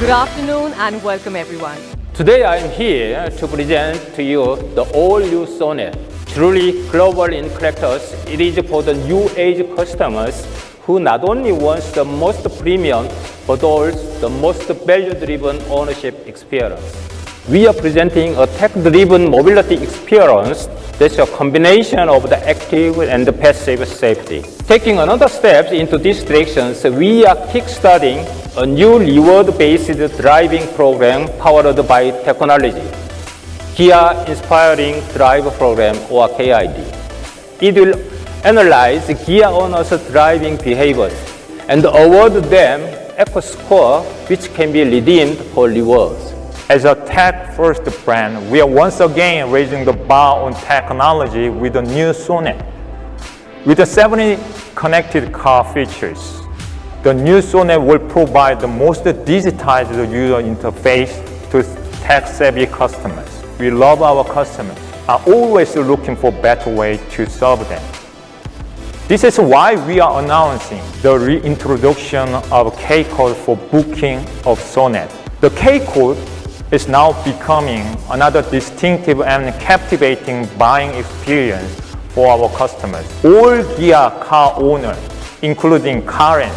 Good afternoon and welcome everyone. Today I am here to present to you the all-new Sonet. Truly global in characters, it is for the new age customers who not only want the most premium but also the most value-driven ownership experience. We are presenting a tech-driven mobility experience that's a combination of the active and the passive safety. Taking another step into these directions, we are kickstarting a new reward-based driving program powered by technology, Kia Inspiring Drive Program or KID. It will analyze Kia owners' driving behaviors and award them Eco Score, which can be redeemed for rewards. As a tech-first brand, we are once again raising the bar on technology with the new Sonet. With the 70 connected car features, the new Sonet will provide the most digitized user interface to tech-savvy customers. We love our customers, are always looking for better ways to serve them. This is why we are announcing the reintroduction of K-Code for booking of Sonet. The K-Code is now becoming another distinctive and captivating buying experience for our customers. All Kia car owners, including Karens,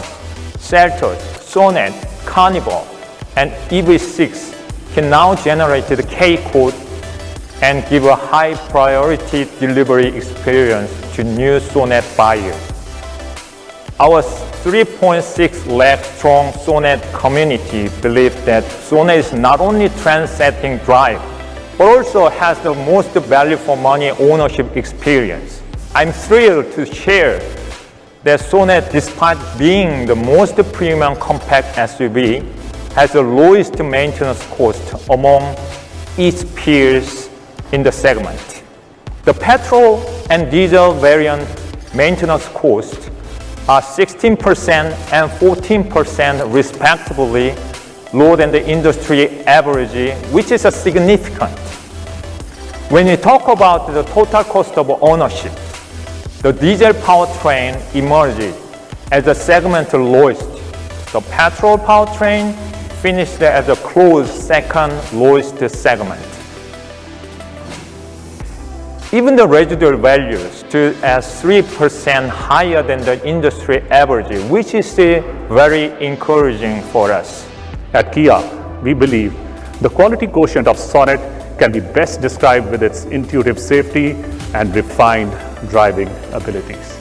Seltos, Sonet, Carnival, and EV6, can now generate the K-Code and give a high priority delivery experience to new Sonet buyers. Our 3.6 lakh strong Sonet community believes that Sonet is not only trend-setting drive, but also has the most value for money ownership experience. I'm thrilled to share that Sonet, despite being the most premium compact SUV, has the lowest maintenance cost among its peers in the segment. The petrol and diesel variant maintenance costs are 16% and 14% respectively lower than the industry average, which is significant. When we talk about the total cost of ownership, the diesel powertrain emerged as the segment lowest. The petrol powertrain finished as a close second lowest segment. Even the residual values stood at 3% higher than the industry average, which is very encouraging for us. At Kia, we believe the quality quotient of Sonet can be best described with its intuitive safety and refined driving abilities.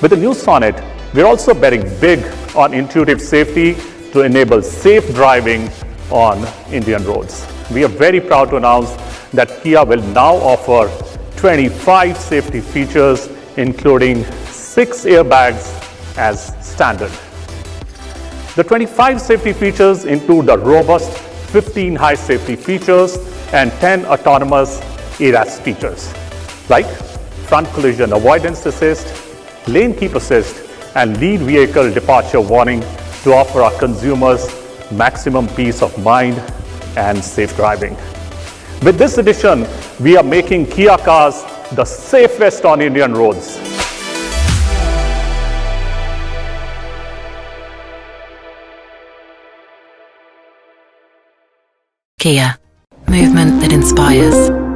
With the new Sonet, we're also betting big on intuitive safety to enable safe driving on Indian roads. We are very proud to announce that Kia will now offer 25 safety features, including 6 airbags as standard. The 25 safety features include the robust 15 high safety features and 10 autonomous ADAS features, like front collision avoidance assist, lane keep assist, and lead vehicle departure warning to offer our consumers maximum peace of mind and safe driving. With this addition, we are making Kia cars the safest on Indian roads. Kia, movement that inspires.